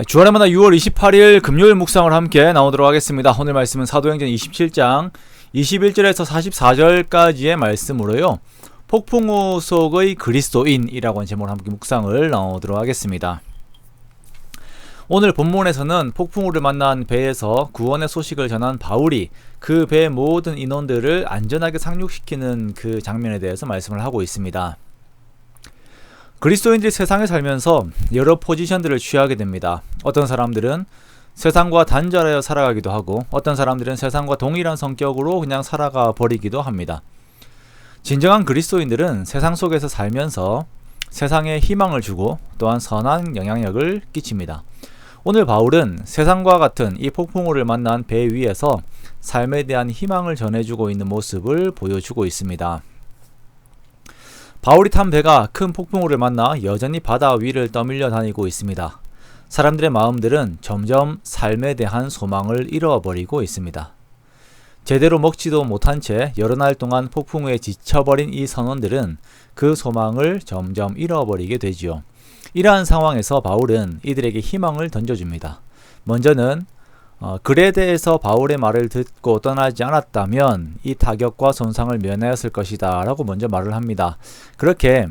주안의 만나 6월 28일 금요일 묵상을 함께 나오도록 하겠습니다. 오늘 말씀은 사도행전 27장 21절에서 44절까지의 말씀으로요. 폭풍우 속의 그리스도인이라고 하는 제목으로 함께 묵상을 나오도록 하겠습니다. 오늘 본문에서는 폭풍우를 만난 배에서 구원의 소식을 전한 바울이 그 배의 모든 인원들을 안전하게 상륙시키는 그 장면에 대해서 말씀을 하고 있습니다. 그리스도인들이 세상에 살면서 여러 포지션들을 취하게 됩니다. 어떤 사람들은 세상과 단절하여 살아가기도 하고 어떤 사람들은 세상과 동일한 성격으로 그냥 살아가 버리기도 합니다. 진정한 그리스도인들은 세상 속에서 살면서 세상에 희망을 주고 또한 선한 영향력을 끼칩니다. 오늘 바울은 세상과 같은 이 폭풍우를 만난 배 위에서 삶에 대한 희망을 전해주고 있는 모습을 보여주고 있습니다. 바울이 탄 배가 큰 폭풍우를 만나 여전히 바다 위를 떠밀려 다니고 있습니다. 사람들의 마음들은 점점 삶에 대한 소망을 잃어버리고 있습니다. 제대로 먹지도 못한 채 여러 날 동안 폭풍우에 지쳐버린 이 선원들은 그 소망을 점점 잃어버리게 되지요. 이러한 상황에서 바울은 이들에게 희망을 던져줍니다. 먼저는 그레데에서 바울의 말을 듣고 떠나지 않았다면 이 타격과 손상을 면하였을 것이다 라고 먼저 말을 합니다. 그렇게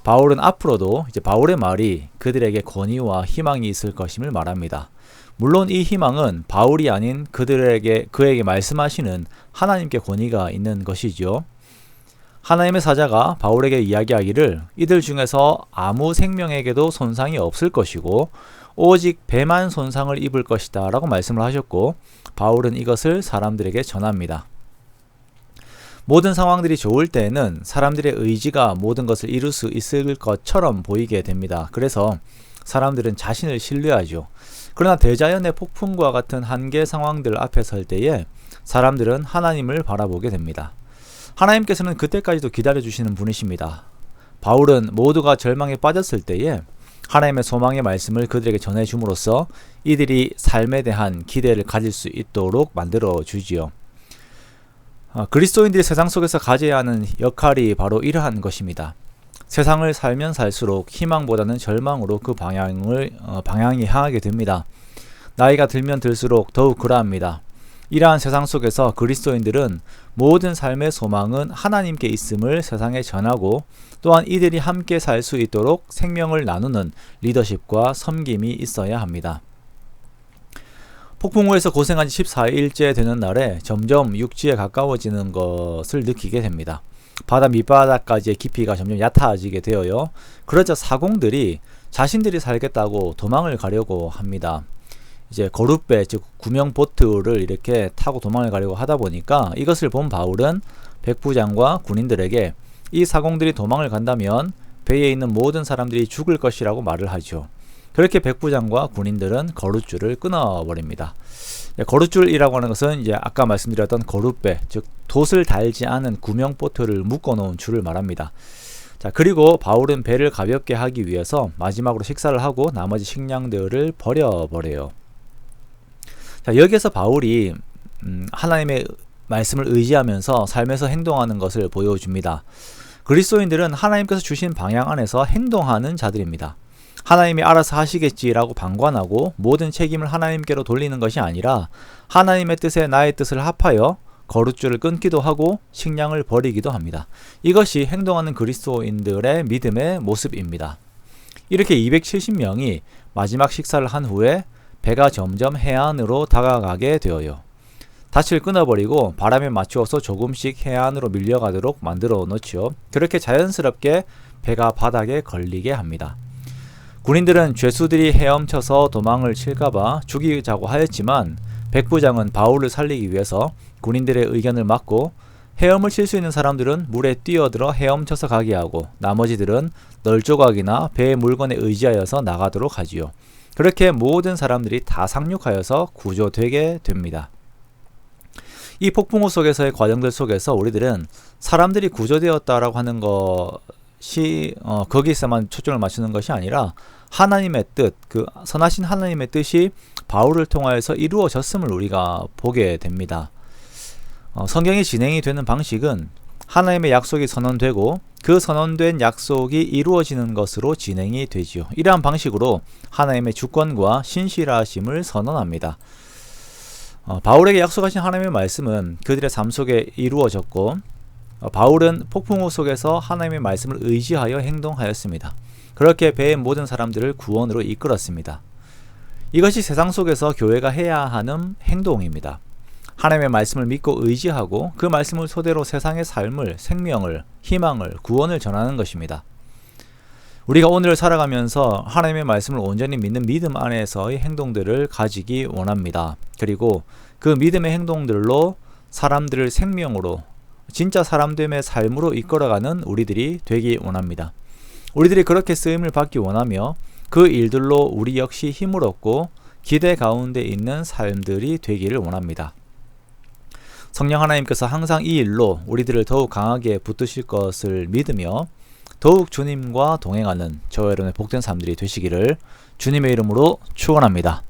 바울은 앞으로도 이제 바울의 말이 그들에게 권위와 희망이 있을 것임을 말합니다. 물론 이 희망은 바울이 아닌 그에게 말씀하시는 하나님께 권위가 있는 것이죠. 하나님의 사자가 바울에게 이야기하기를 이들 중에서 아무 생명에게도 손상이 없을 것이고 오직 배만 손상을 입을 것이다 라고 말씀을 하셨고 바울은 이것을 사람들에게 전합니다. 모든 상황들이 좋을 때에는 사람들의 의지가 모든 것을 이룰 수 있을 것처럼 보이게 됩니다. 그래서 사람들은 자신을 신뢰하죠. 그러나 대자연의 폭풍과 같은 한계 상황들 앞에 설 때에 사람들은 하나님을 바라보게 됩니다. 하나님께서는 그때까지도 기다려주시는 분이십니다. 바울은 모두가 절망에 빠졌을 때에 하나님의 소망의 말씀을 그들에게 전해줌으로써 이들이 삶에 대한 기대를 가질 수 있도록 만들어 주지요. 그리스도인들이 세상 속에서 가져야 하는 역할이 바로 이러한 것입니다. 세상을 살면 살수록 희망보다는 절망으로 그 방향이 향하게 됩니다. 나이가 들면 들수록 더욱 그러합니다. 이러한 세상 속에서 그리스도인들은 모든 삶의 소망은 하나님께 있음을 세상에 전하고 또한 이들이 함께 살 수 있도록 생명을 나누는 리더십과 섬김이 있어야 합니다. 폭풍우에서 고생한 지 14일째 되는 날에 점점 육지에 가까워지는 것을 느끼게 됩니다. 바다 밑바닥까지의 깊이가 점점 얕아지게 되어요. 그러자 사공들이 자신들이 살겠다고 도망을 가려고 합니다. 이제 거룻배 즉 구명 보트를 이렇게 타고 도망을 가려고 하다 보니까 이것을 본 바울은 백부장과 군인들에게 이 사공들이 도망을 간다면 배에 있는 모든 사람들이 죽을 것이라고 말을 하죠. 그렇게 백부장과 군인들은 거룻줄을 끊어버립니다. 거룻줄이라고 하는 것은 이제 아까 말씀드렸던 거룻배 즉 돛을 달지 않은 구명 보트를 묶어 놓은 줄을 말합니다. 자, 그리고 바울은 배를 가볍게 하기 위해서 마지막으로 식사를 하고 나머지 식량들을 버려버려요. 자, 여기에서 바울이 하나님의 말씀을 의지하면서 삶에서 행동하는 것을 보여줍니다. 그리스도인들은 하나님께서 주신 방향 안에서 행동하는 자들입니다. 하나님이 알아서 하시겠지라고 방관하고 모든 책임을 하나님께로 돌리는 것이 아니라 하나님의 뜻에 나의 뜻을 합하여 거룻줄을 끊기도 하고 식량을 버리기도 합니다. 이것이 행동하는 그리스도인들의 믿음의 모습입니다. 이렇게 270명이 마지막 식사를 한 후에 배가 점점 해안으로 다가가게 되어요. 닻을 끊어버리고 바람에 맞추어서 조금씩 해안으로 밀려가도록 만들어 놓죠. 그렇게 자연스럽게 배가 바닥에 걸리게 합니다. 군인들은 죄수들이 헤엄쳐서 도망을 칠까봐 죽이자고 하였지만 백부장은 바울을 살리기 위해서 군인들의 의견을 막고 헤엄을 칠 수 있는 사람들은 물에 뛰어들어 헤엄쳐서 가게 하고 나머지들은 널조각이나 배의 물건에 의지하여서 나가도록 하지요. 그렇게 모든 사람들이 다 상륙하여서 구조되게 됩니다. 이 폭풍우 속에서의 과정들 속에서 우리들은 사람들이 구조되었다라고 하는 것이 거기서만 초점을 맞추는 것이 아니라 하나님의 뜻, 그 선하신 하나님의 뜻이 바울을 통하여서 이루어졌음을 우리가 보게 됩니다. 성경이 진행이 되는 방식은 하나님의 약속이 선언되고 그 선언된 약속이 이루어지는 것으로 진행이 되지요. 이러한 방식으로 하나님의 주권과 신실하심을 선언합니다. 바울에게 약속하신 하나님의 말씀은 그들의 삶 속에 이루어졌고 바울은 폭풍우 속에서 하나님의 말씀을 의지하여 행동하였습니다. 그렇게 배의 모든 사람들을 구원으로 이끌었습니다. 이것이 세상 속에서 교회가 해야 하는 행동입니다. 하나님의 말씀을 믿고 의지하고 그 말씀을 토대로 세상의 삶을, 생명을, 희망을, 구원을 전하는 것입니다. 우리가 오늘 살아가면서 하나님의 말씀을 온전히 믿는 믿음 안에서의 행동들을 가지기 원합니다. 그리고 그 믿음의 행동들로 사람들을 생명으로, 진짜 사람됨의 삶으로 이끌어가는 우리들이 되기 원합니다. 우리들이 그렇게 쓰임을 받기 원하며 그 일들로 우리 역시 힘을 얻고 기대 가운데 있는 삶들이 되기를 원합니다. 성령 하나님께서 항상 이 일로 우리들을 더욱 강하게 붙드실 것을 믿으며 더욱 주님과 동행하는 저와 여러분의 복된 삶들이 되시기를 주님의 이름으로 축원합니다.